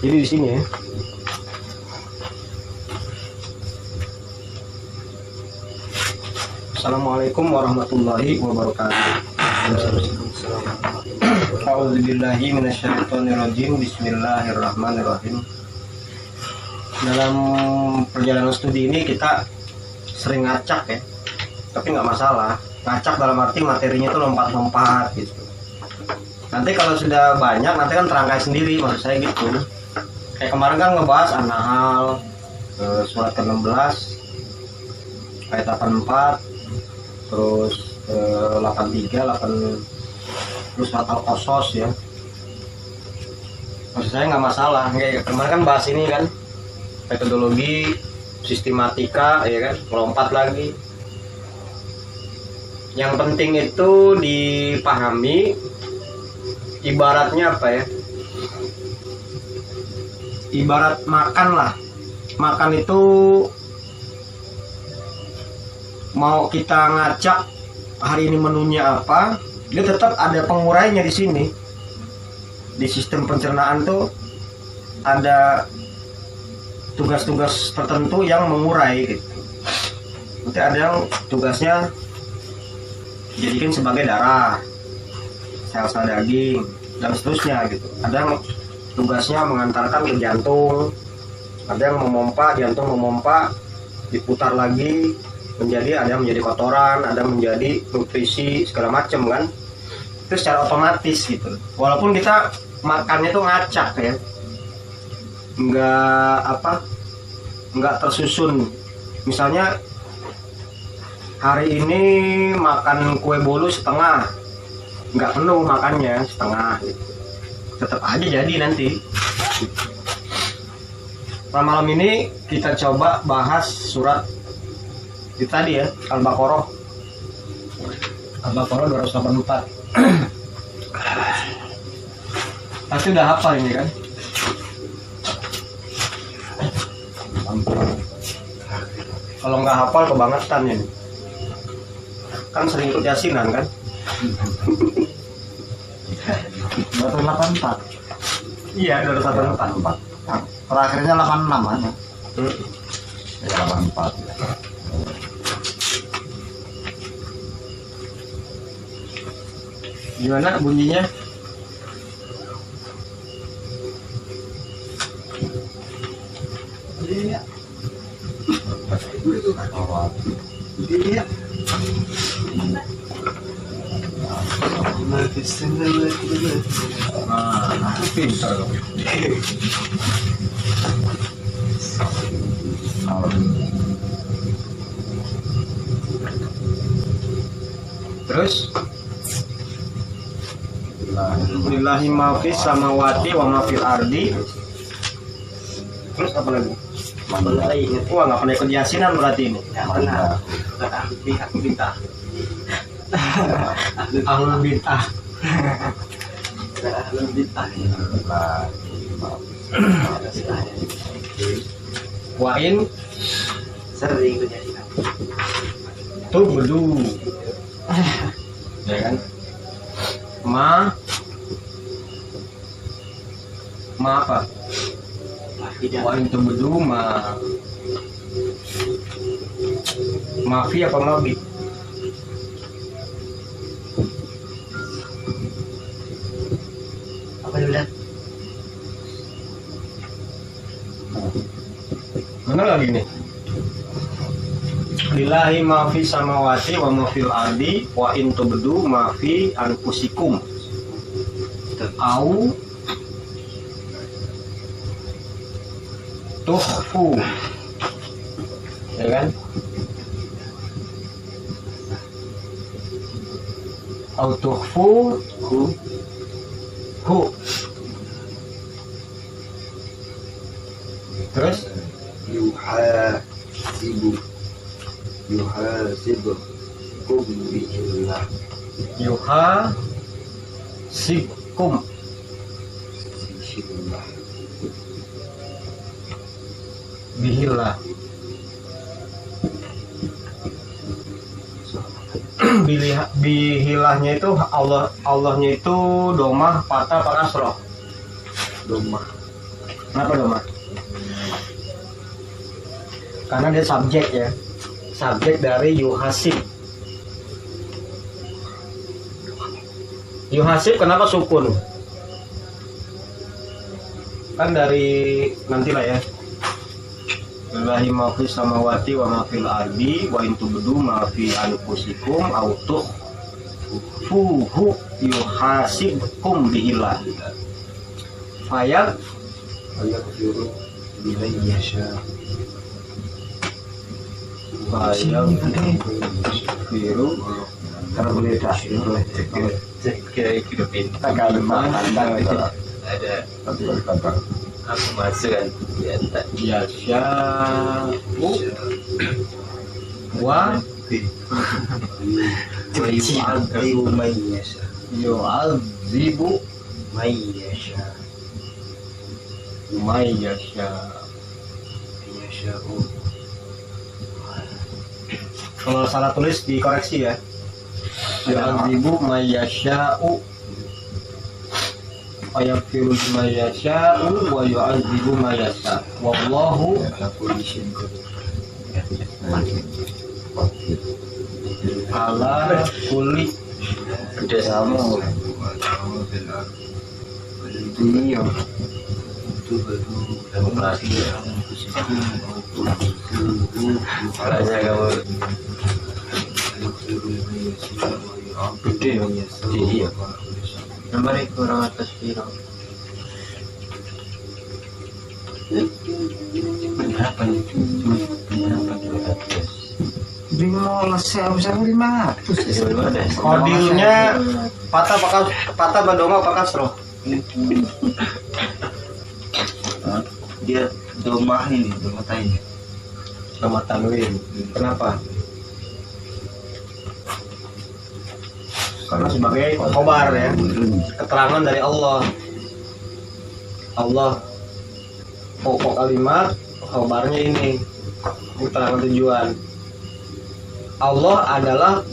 Jadi di sini ya. Assalamualaikum warahmatullahi wabarakatuh. A'udzubillahi minasyaitonirrajim. Bismillahirrahmanirrahim. Dalam perjalanan studi ini kita sering ngacak ya, tapi nggak masalah. Ngacak dalam arti materinya itu lompat-lompat gitu. Nanti kalau sudah banyak nanti kan terangkai sendiri, maksud saya gitu. Kayak kemarin kan ngebahas An-Nahl, surat ke-16 ayat 84, terus 83, 8, terus surat Al-Qasas ya. Maksud saya nggak masalah. Kayak kemarin kan bahas ini kan, metodologi, sistematika ya kan, melompat lagi. Yang penting itu dipahami ibaratnya apa ya? Ibarat makan lah. Makan itu mau kita ngacak hari ini menunya apa, dia tetap ada pengurainya di sini. Di sistem pencernaan tuh ada tugas-tugas tertentu yang mengurai gitu. Nanti ada yang tugasnya dijadikan sebagai darah, sel-sel daging, dan seterusnya gitu. Ada yang tugasnya mengantarkan ke jantung, ada yang memompa, jantung memompa, diputar lagi menjadi, ada yang menjadi kotoran, ada yang menjadi nutrisi segala macam kan. Itu secara otomatis gitu. Walaupun kita makannya tuh ngacak ya, nggak tersusun. Misalnya hari ini makan kue bolu setengah, nggak penuh makannya, setengah gitu. Tetap aja jadi nanti. Nah, malam ini kita coba bahas surat itu tadi ya, Al-Baqarah 284. Pasti udah hafal ini kan? Kalau nggak hafal kebangetan ini. Kan sering ikut yasinan kan? 284. Iya, 284. Terakhirnya 86 aja. Ya 84. Gimana bunyinya? Iya. Iya. Nah, pintar dong. Terus lillahi ma fis samawati wa ma fil ardi. Terus apa lagi? Wah, nggak pernah ikut yasinan berarti ini. Pihak bintah. Ahlul bintah. Ahlul bintah. Wain Sering kejadian. tuh bedu. Ya kan? Ma apa? Wain tuh bedu mafi apa mabi? Apa dulu? Mana lagi nih? Lillahi ma fi samawati wa ma fil ardi wa in tubdu ma fi anfusikum au tukhfu, ya kan? Au tukhfu hu. Terus yuhasibukum bihillah. Yuhasibukum bihillah. Bihilahnya itu Allahnya itu domah, patah, apa kasroh? Domah. Kenapa dong, Mak? Karena dia subjek ya. Subjek dari yuhasib. Yuhasib kenapa sukun? Kan dari nantilah ya. Lillahi ma fis samawati wa ma fil ardi wa in tubdu ma fi anfusikum aw tukhfuhu yuhasibkum bihillah. Fayal Ayaghfiru liman yasha. biru Karena boleh tak boleh Kira itu pintar. tak ada Ada tapi boleh kata aku masuk kan ya tak yasha'u wa yu'adzibu man yasha. yu'adzibu Man yasha. may yasha. Yasha'u. Kalau salah tulis dikoreksi ya. Yu'adzibu may yasha'u wa yaghfiru liman yasha'u wa yu'adzibu may yasha. Wallahu ala kulli udah Kamu iya. salahnya kamu gede iya nomor kurang atas biru berapa nih berapa tuh atas bingung saya bisa 500. Kodilnya patah badoma apa kasroh? Dia domah ini, domah ini. Sama tanwin. Kenapa? Karena sebagai khobar ya, keterangan dari Allah. Allah pokok kalimat, khobarnya ini keterangan tujuan. Allah adalah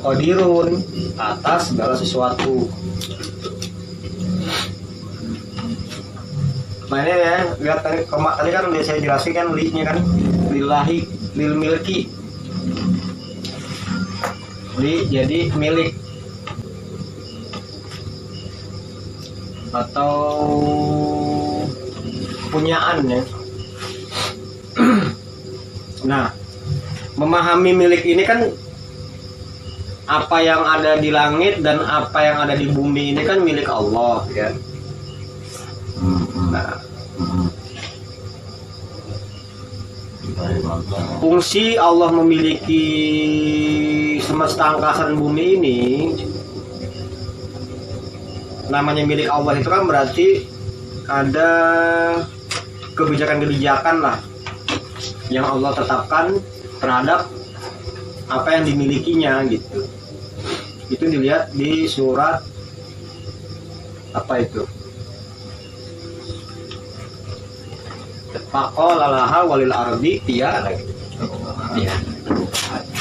qadirun atas segala sesuatu. Nah ini ya, lihat tadi kan udah saya jelasin kan li-nya kan lillahi lil milki. Li jadi milik atau punyaan ya. Nah, memahami milik ini kan apa yang ada di langit dan apa yang ada di bumi ini kan milik Allah ya. Nah, fungsi Allah memiliki semesta angkasa dan bumi ini namanya milik Allah itu kan berarti ada kebijakan-kebijakan lah yang Allah tetapkan terhadap apa yang dimilikinya gitu. Itu dilihat di surat apa itu? Faqala laha walil ardi tiya lagi. iya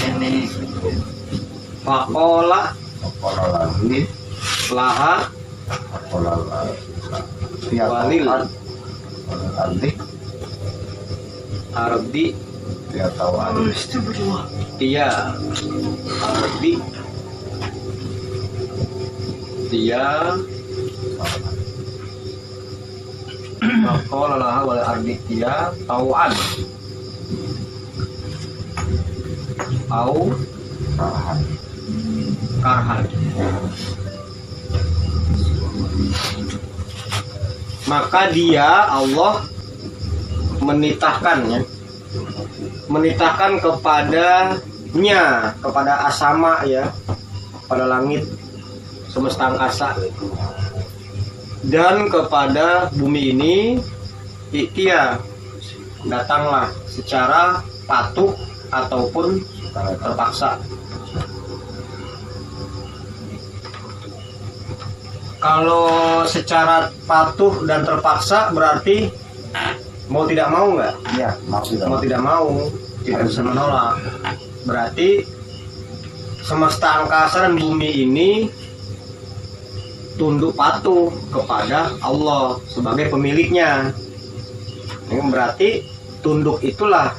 Ini Faqala apalah lagi, laha apalah lagi. walil Ardi, ardi dia tahu ardi. tiya ardi tiya Faqala laha walil ardi tiya tau'an au karhan. Maka dia Allah menitahkannya, menitahkan kepadanya, kepada asama ya, pada langit semesta angkasa dan kepada bumi ini ikhtiar datanglah secara patuh ataupun terpaksa. Kalau secara patuh dan terpaksa berarti mau tidak mau nggak? Ya, maksudnya. Mau tidak mau tidak bisa menolak. Berarti semesta angkasa dan bumi ini tunduk patuh kepada Allah sebagai pemiliknya. Ini berarti tunduk itulah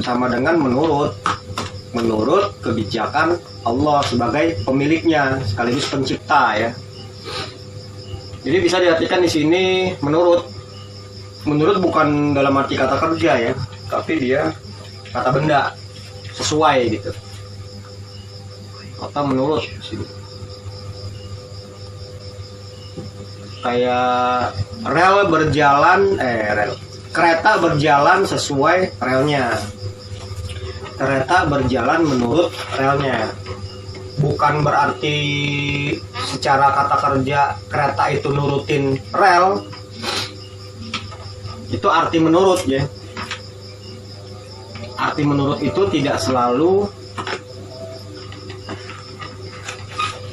sama dengan menurut kebijakan Allah sebagai pemiliknya sekaligus pencipta ya. Jadi bisa diartikan di sini menurut bukan dalam arti kata kerja ya, tapi dia kata benda sesuai gitu. Atau menurut sini. Kayak kereta berjalan sesuai relnya. Kereta berjalan menurut relnya. Bukan berarti secara kata kerja kereta itu nurutin rel. Itu arti menurut ya. Arti menurut itu tidak selalu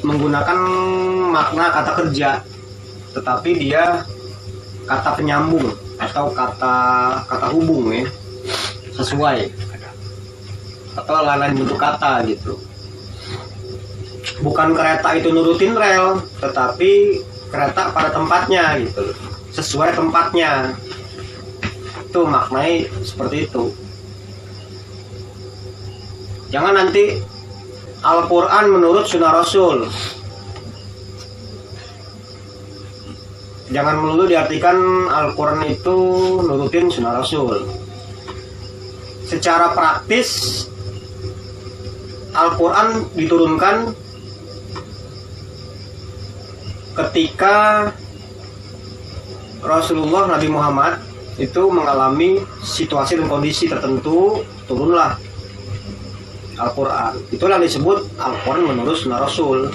menggunakan makna kata kerja, tetapi dia kata penyambung atau kata hubung ya, sesuai atau lain bentuk kata gitu. Bukan kereta itu nurutin rel, tetapi kereta pada tempatnya gitu, sesuai tempatnya. Itu maknai seperti itu. Jangan nanti Al-Quran menurut Sunnah Rasul. Jangan melulu diartikan Al-Quran itu nurutin Sunnah Rasul. Secara praktis Al-Quran diturunkan ketika Rasulullah Nabi Muhammad itu mengalami situasi dan kondisi tertentu, turunlah Al-Quran. Itulah yang disebut Al-Quran menurut Sunnah Rasul.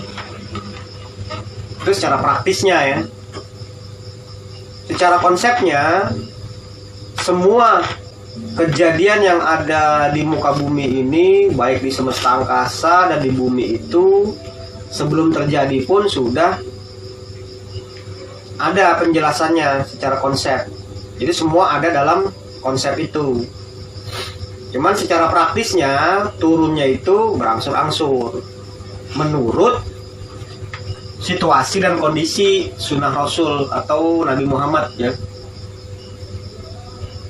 Itu secara praktisnya ya. Secara konsepnya, semua kejadian yang ada di muka bumi ini, baik di semesta angkasa dan di bumi itu, sebelum terjadi pun sudah ada penjelasannya secara konsep. Jadi semua ada dalam konsep itu. Cuman secara praktisnya turunnya itu berangsur-angsur menurut situasi dan kondisi Sunnah Rasul atau Nabi Muhammad ya.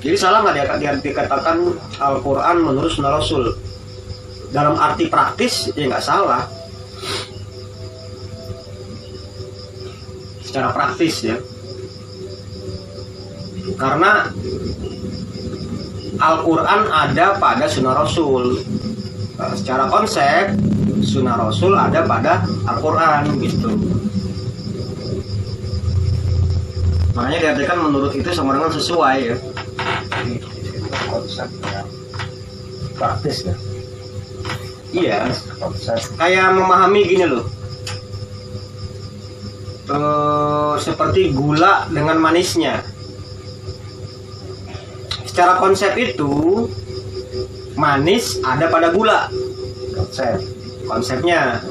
Jadi salah nggak dikatakan Al-Quran menurut Sunnah Rasul? Dalam arti praktis ya nggak salah. Secara praktis ya, karena Al-Quran ada pada Sunnah Rasul. Secara konsep Sunnah Rasul ada pada Al-Quran gitu. Makanya diartikan menurut itu sama dengan sesuai ya. Konsepnya praktis ya. Iya. Konsep Kayak memahami gini loh. Seperti gula dengan manisnya. Secara konsep itu manis ada pada gula. Konsepnya.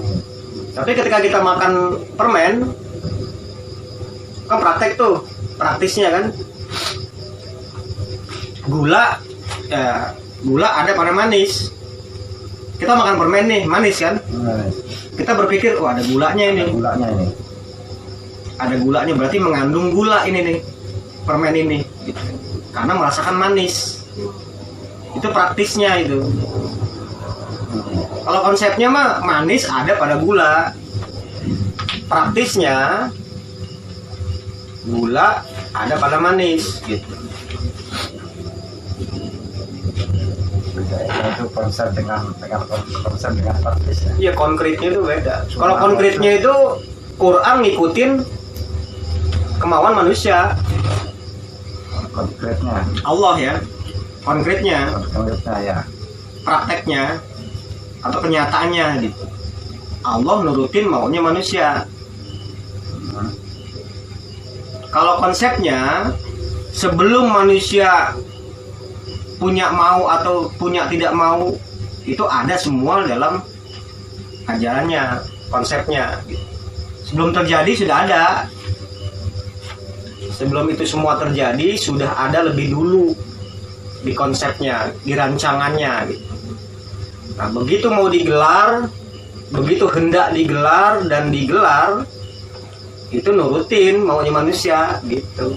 Tapi ketika kita makan permen, kan praktek tuh, praktisnya kan. Gula ada pada manis. Kita makan permen nih, manis kan? Kita berpikir, ada gulanya ini. Ada gulanya, berarti mengandung gula ini nih, permen ini. Karena merasakan manis. Itu praktisnya itu. Kalau konsepnya mah manis ada pada gula. Praktisnya gula ada pada manis gitu. itu konsep dengan konsep dengan praktis ya. Iya, konkretnya itu beda. Kalau konkretnya itu Quran ngikutin kemauan manusia. Konkretnya Allah ya. Konkretnya ya. Prakteknya atau kenyataannya gitu. Allah nurutin maunya manusia. Kalau konsepnya sebelum manusia punya mau atau punya tidak mau, itu ada semua dalam ajarannya, konsepnya gitu. Sebelum terjadi sudah ada. Sebelum itu semua terjadi sudah ada lebih dulu di konsepnya, di rancangannya gitu. Nah, begitu mau digelar, begitu hendak digelar dan digelar, itu nurutin maunya manusia gitu.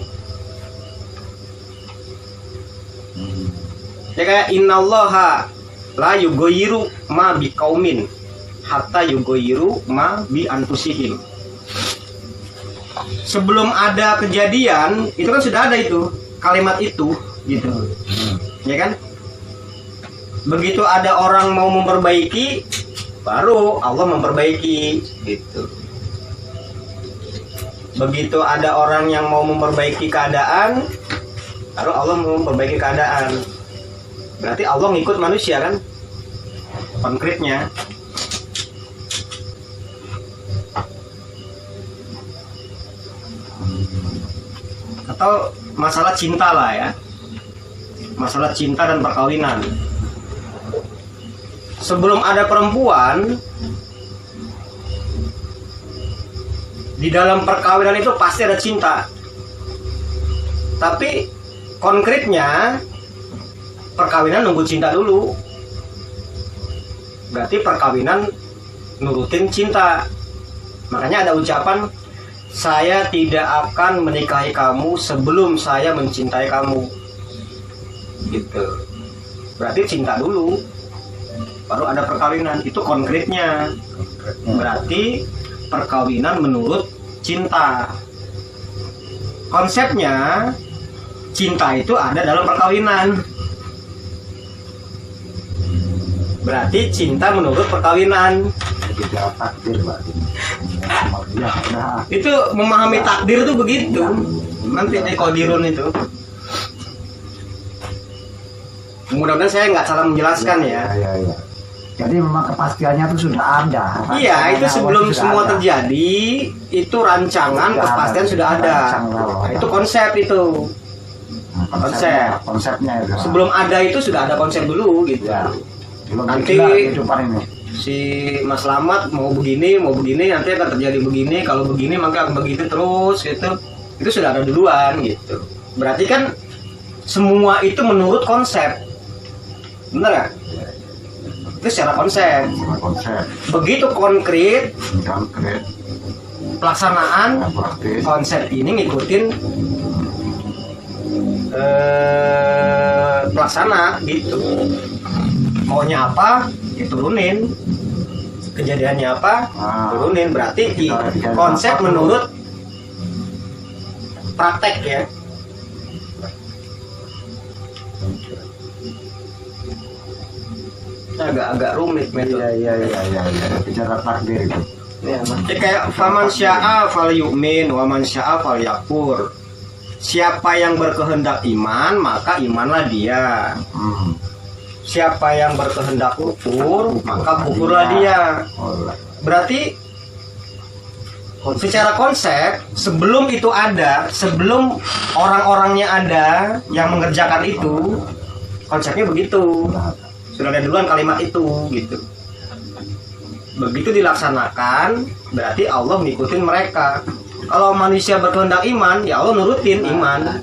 Ya kayak innallaha la yughayyiru ma biqaumin hatta yughayyiru ma bi anfusihim. Sebelum ada kejadian itu kan sudah ada itu kalimat itu gitu. Ya kan? Begitu ada orang mau memperbaiki baru Allah memperbaiki gitu. Begitu ada orang yang mau memperbaiki keadaan baru Allah mau memperbaiki keadaan. Berarti Allah ngikut manusia kan? Konkretnya. Atau masalah cinta lah ya. Masalah cinta dan perkawinan. Sebelum ada perempuan, di dalam perkawinan itu pasti ada cinta. Tapi konkretnya perkawinan nunggu cinta dulu. Berarti perkawinan nurutin cinta. Makanya ada ucapan, saya tidak akan menikahi kamu sebelum saya mencintai kamu. Gitu. Berarti cinta dulu, baru ada perkawinan. Itu konkretnya. Berarti perkawinan menurut cinta. Konsepnya cinta itu ada dalam perkawinan. Berarti cinta menurut perkawinan. Itu memahami takdir itu begitu. Nanti di Qadirun itu. Mudah-mudahan saya nggak salah menjelaskan ya. Iya. Jadi memang kepastiannya itu sudah ada. Iya, itu sebelum semua terjadi, itu rancangan kepastian sudah ada. Nah, itu konsep itu. Konsepnya itu. Sebelum ada itu sudah ada konsep dulu gitu. Ya. Nanti kehidupan ini. si Mas Slamet mau begini, nanti akan terjadi begini, kalau begini maka akan begitu terus gitu. Itu sudah ada duluan gitu. Berarti kan semua itu menurut konsep. Benar ya? Itu secara konsep. Begitu konkret pelaksanaan konsep ini ngikutin pelaksana gitu. Maunya apa diturunin, kejadiannya apa turunin. Berarti konsep menurut praktek ya. Agak rumit metode. Iya. Bicara takdir itu. Ya, kayak faman syaa fal yu'min wa man syaa fal yakfur. Siapa yang berkehendak iman maka imanlah dia. Siapa yang berkehendak kufur maka kufurlah dia. Berarti secara konsep sebelum itu ada, sebelum orang-orangnya ada yang mengerjakan itu, konsepnya begitu. Sudah ada duluan kalimat itu gitu. Begitu dilaksanakan berarti Allah ngikutin mereka. Kalau manusia berkehendak iman ya Allah nurutin iman.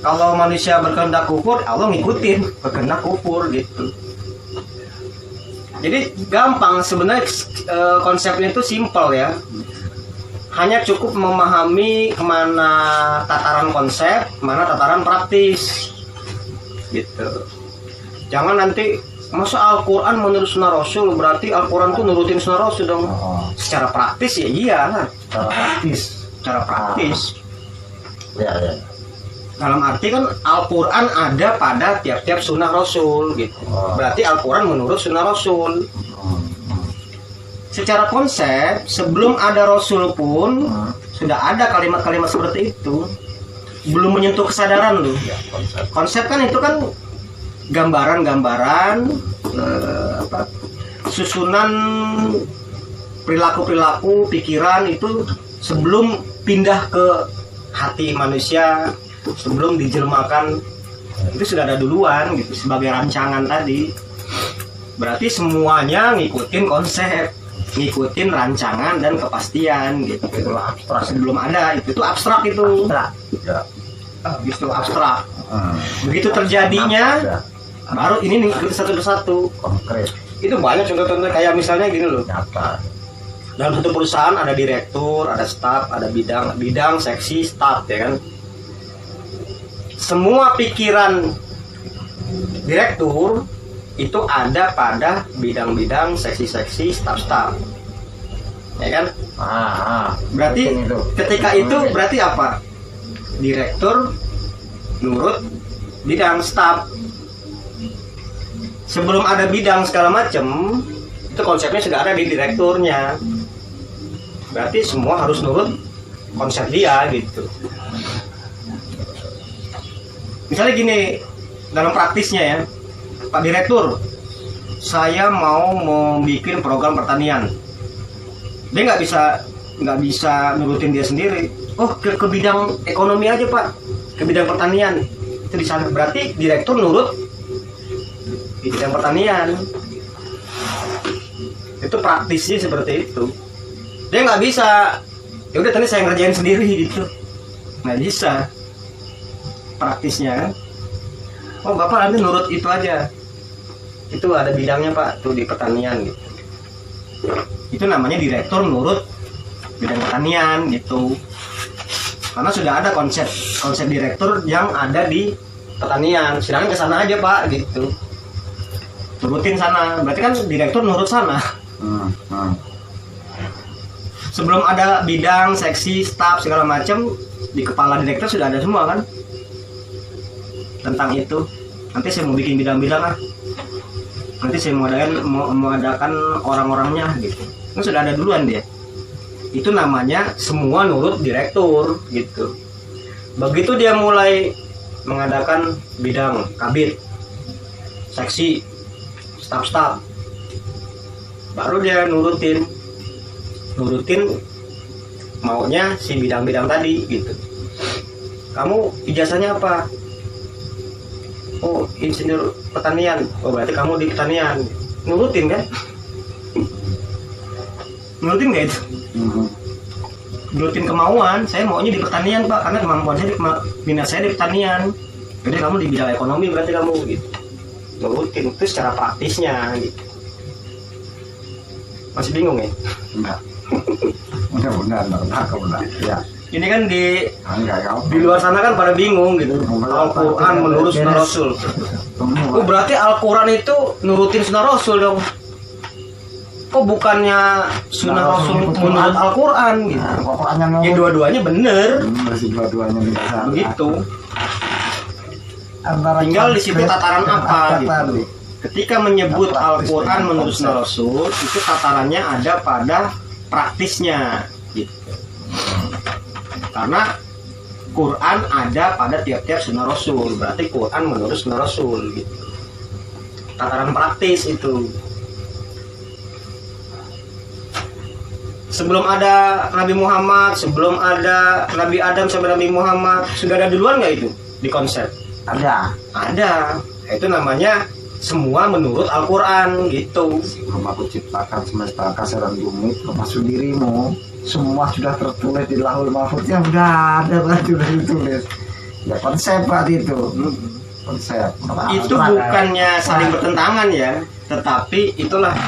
Kalau manusia berkehendak kufur Allah ngikutin berkehendak kufur gitu. Jadi gampang sebenarnya, konsepnya itu simpel ya. Hanya cukup memahami kemana tataran konsep, mana tataran praktis gitu. Jangan nanti masa Al-Quran menurut sunnah Rasul berarti Al-Quran tuh nurutin sunnah Rasul dong. Secara praktis ya iya lah. Secara praktis. Ya. Dalam arti kan Al-Quran ada pada tiap-tiap sunnah Rasul gitu. Berarti Al-Quran menurut sunnah Rasul. Secara konsep sebelum ada Rasul pun sudah ada kalimat-kalimat seperti itu. Belum menyentuh kesadaran loh. Konsep kan itu kan gambaran-gambaran, susunan perilaku-perilaku, pikiran itu sebelum pindah ke hati manusia, sebelum dijelmakan itu sudah ada duluan gitu sebagai rancangan tadi. Berarti semuanya ngikutin konsep, ngikutin rancangan dan kepastian gitu. Abstrak sebelum ada itu tuh abstrak itu. Justru abstrak. Begitu terjadinya baru ini ngikutin satu persatu. Konkret. Itu banyak contoh-contoh kayak misalnya gini loh. Nyata. Dalam satu perusahaan ada direktur, ada staf, ada bidang, seksi, staf ya kan. Semua pikiran Direktur itu ada pada bidang-bidang, seksi-seksi, staf-staf. Ya kan? Berarti Itu. ketika itu berarti apa? Direktur nurut bidang staf. Sebelum ada bidang segala macam, itu konsepnya sudah ada di direkturnya. Berarti semua harus nurut konsep dia gitu. Misalnya gini, dalam praktisnya ya, Pak Direktur, saya mau bikin program pertanian. Dia nggak bisa nurutin dia sendiri. Oh, ke bidang ekonomi aja Pak, ke bidang pertanian. Itu di sana. Berarti direktur nurut di bidang pertanian. Itu praktisnya seperti itu. Dia nggak bisa. Ya udah tadi saya ngerjain sendiri gitu. Nggak bisa. Praktisnya kan. Oh Bapak nanti nurut itu aja. Itu ada bidangnya Pak tuh di pertanian gitu. Itu namanya direktur nurut bidang pertanian gitu. Karena sudah ada konsep direktur yang ada di pertanian. Silakan ke sana aja Pak gitu. Nurutin sana. Berarti kan direktur nurut sana. Sebelum ada bidang, seksi, staf segala macam, di kepala direktur sudah ada semua kan tentang itu. Nanti saya mau bikin bidang-bidang lah. Nanti saya mau adakan orang-orangnya gitu. Kan sudah ada duluan dia. Itu namanya semua nurut direktur gitu. Begitu dia mulai mengadakan bidang kabit, seksi, staf-staf, baru dia nurutin maunya si bidang-bidang tadi gitu. Kamu ijazahnya apa? Oh, insinyur pertanian. Oh, berarti kamu di pertanian. Nurutin kan? Nurutin nggak itu? Nurutin kemauan. Saya maunya di pertanian Pak, karena kemampuan saya, minat saya di pertanian. Jadi kamu di bidang ekonomi berarti kamu gitu. Nurutin itu secara praktisnya gitu. Masih bingung ya? Enggak. Benar. Ya. Ini kan di Enggak, di luar sana kan pada bingung gitu. Al-Quran menurut sunnah Rasul. Oh, berarti Al-Quran itu nurutin sunnah Rasul dong. Kok bukannya sunnah Rasul menurut Al-Quran gitu? Ya dua-duanya bener. Masih dua-duanya bisa. Begitu. Tinggal di situ tataran apa gitu. Ketika menyebut Al-Quran menurut sunnah Rasul, itu tatarannya ada pada praktisnya gitu. Karena Quran ada pada tiap-tiap sunnah Rasul, berarti Quran menurut sunnah Rasul gitu. Tataran praktis itu. Sebelum ada Nabi Muhammad, sebelum ada Nabi Adam sampai Nabi Muhammad, sudah ada duluan nggak itu di konsep? Ada. Ada. Itu namanya semua menurut Al-Quran gitu. Sebelum aku ciptakan semesta angkasa dan bumi, termasuk dirimu, semua sudah tertulis di Lauhul Mahfuznya, udah ada berarti sudah ditulis. Ya konsep berarti itu. Konsep. Itu bukannya saling bertentangan ya, tetapi itulah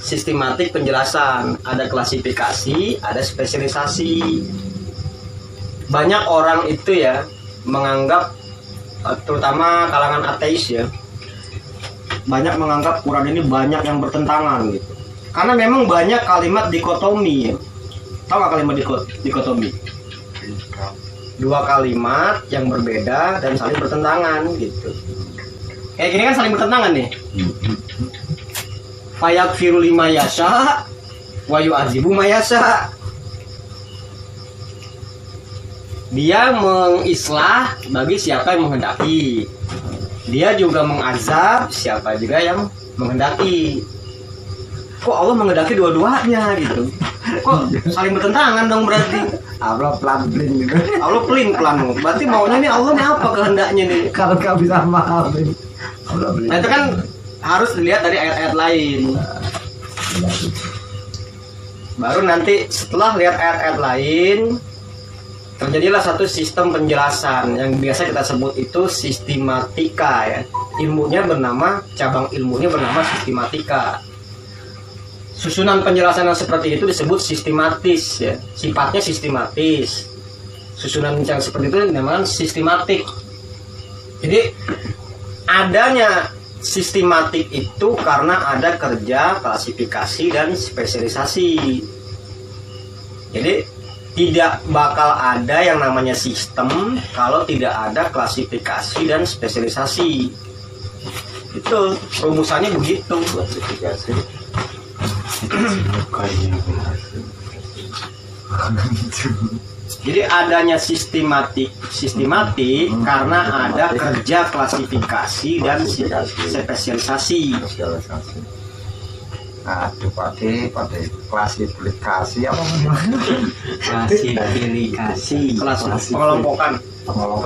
sistematik penjelasan. Ada klasifikasi, ada spesialisasi. Banyak orang itu ya menganggap, terutama kalangan ateis ya, banyak menganggap Quran ini banyak yang bertentangan gitu. Karena memang banyak kalimat dikotomi ya. Tahu nggak kalimat dikotomi? Dua kalimat yang berbeda dan saling bertentangan gitu. Kayak gini kan saling bertentangan nih. Fayakfiru lima yasha wa yu'adzibu ma yasha. Dia mengislah bagi siapa yang menghendaki. Dia juga mengazab siapa juga yang menghendaki. Kok Allah menghendaki dua-duanya gitu? Kok saling bertentangan dong berarti? Allah pelan-pelan gitu. Allah pelin-pelan. Berarti maunya nih Allah nih apa kehendaknya nih? Kalau nggak bisa maafin. Nah itu kan harus dilihat dari ayat-ayat lain. Baru nanti setelah lihat ayat-ayat lain, terjadilah satu sistem penjelasan yang biasa kita sebut itu sistematika ya. Ilmunya bernama, cabang ilmunya bernama sistematika. Susunan penjelasan yang seperti itu disebut sistematis ya. Sifatnya sistematis. Susunan yang seperti itu dinamakan sistematik. Jadi adanya sistematik itu karena ada kerja klasifikasi dan spesialisasi. Jadi tidak bakal ada yang namanya sistem kalau tidak ada klasifikasi dan spesialisasi. Itu rumusannya begitu. Klasifikasi. Jadi adanya sistematik karena ada kerja klasifikasi dan spesialisasi. Aduh pada klasifikasi apa? Klasifikasi. Pengelompokan. Kalau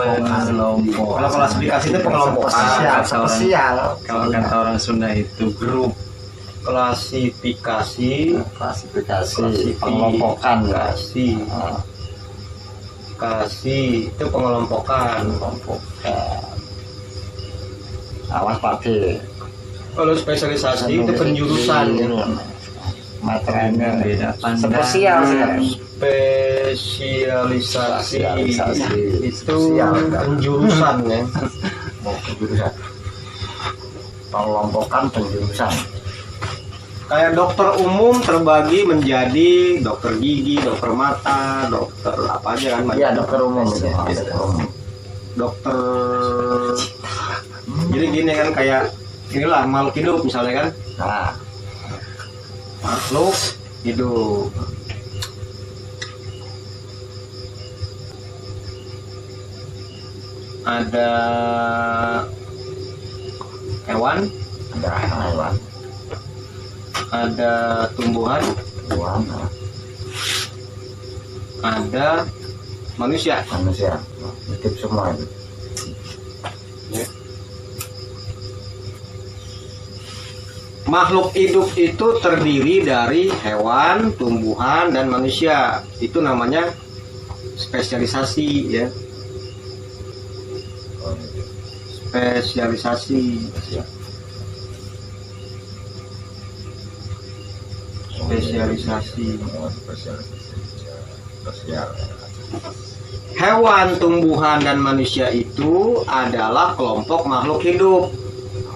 klasifikasi itu pengelompokan. Spesial. Kalau kata orang Sunda itu grup. Klasifikasi, pengelompokan ya. Kasih itu pengelompokan. Awas Pakde. Kalau spesialisasi itu penjurusan. Materinya Beda pandang. spesial sekali. Spesialisasi Spesialisasi. itu penjurusan ya. Penjurusan. Pengelompokan penjurusan. Kayak dokter umum terbagi menjadi dokter gigi, dokter mata, dokter apa aja kan? Iya dokter umum itu. Dokter umum. Dokter. Jadi gini kan kayak inilah makhluk hidup misalnya kan, Nah, makhluk hidup. Ada hewan, ada hewan, ada tumbuhan, hewan, ada manusia. manusia, hidup semua itu. Makhluk hidup itu terdiri dari hewan, tumbuhan, dan manusia. Itu namanya spesialisasi ya. Spesialisasi. Spesialisasi. Hewan, tumbuhan, dan manusia itu adalah kelompok makhluk hidup.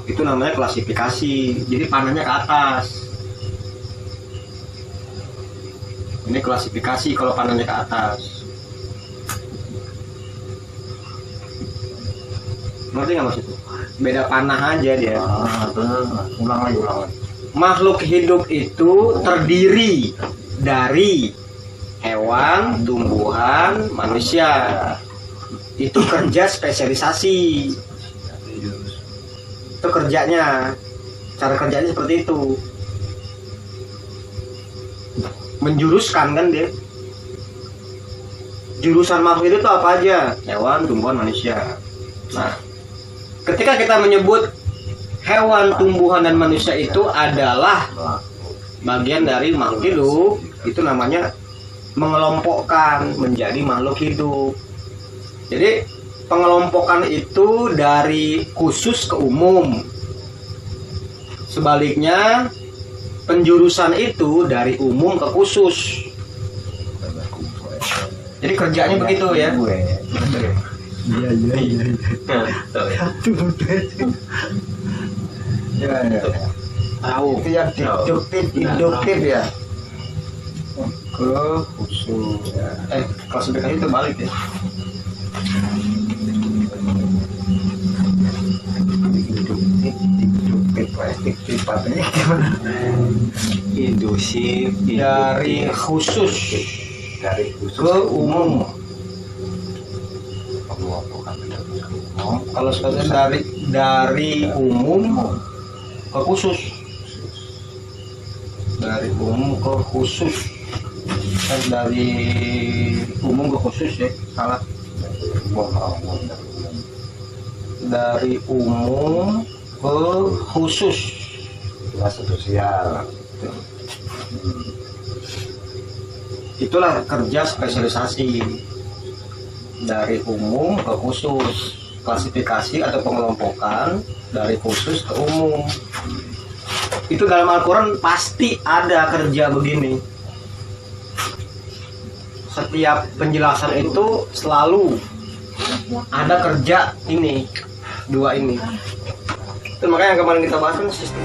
Itu namanya klasifikasi. Jadi panahnya ke atas. Ini klasifikasi kalau panahnya ke atas. Ngerti nggak maksudnya? Beda panah aja dia. Ulang lagi. Makhluk hidup itu terdiri dari hewan, tumbuhan, manusia. Itu kerja spesialisasi. Itu kerjanya, cara kerjanya seperti itu, menjuruskan kan dia. Jurusan makhluk itu apa aja? Hewan, tumbuhan, manusia. Nah, ketika kita menyebut hewan, tumbuhan, dan manusia itu adalah bagian dari makhluk hidup, itu namanya mengelompokkan menjadi makhluk hidup. Jadi pengelompokan itu dari khusus ke umum. Sebaliknya, penjurusan itu dari umum ke khusus. Jadi kerjanya begitu ya. Iya. Tahu. Itu yang induktif ya. Ke khusus. Klasifikasi itu balik ya. Indusif Dari khusus ke umum. Kalau sekarang dari umum ke khusus. Dari umum ke khusus. Dari umum ke khusus ya, salah. Dari umum ke khusus. Sosial. Itulah kerja spesialisasi. Dari umum ke khusus. Klasifikasi atau pengelompokan dari khusus ke umum. Itu dalam Al-Quran pasti ada kerja begini. Setiap penjelasan itu selalu ada kerja ini, dua ini. Dan makanya yang kemarin kita bahas kan sistem.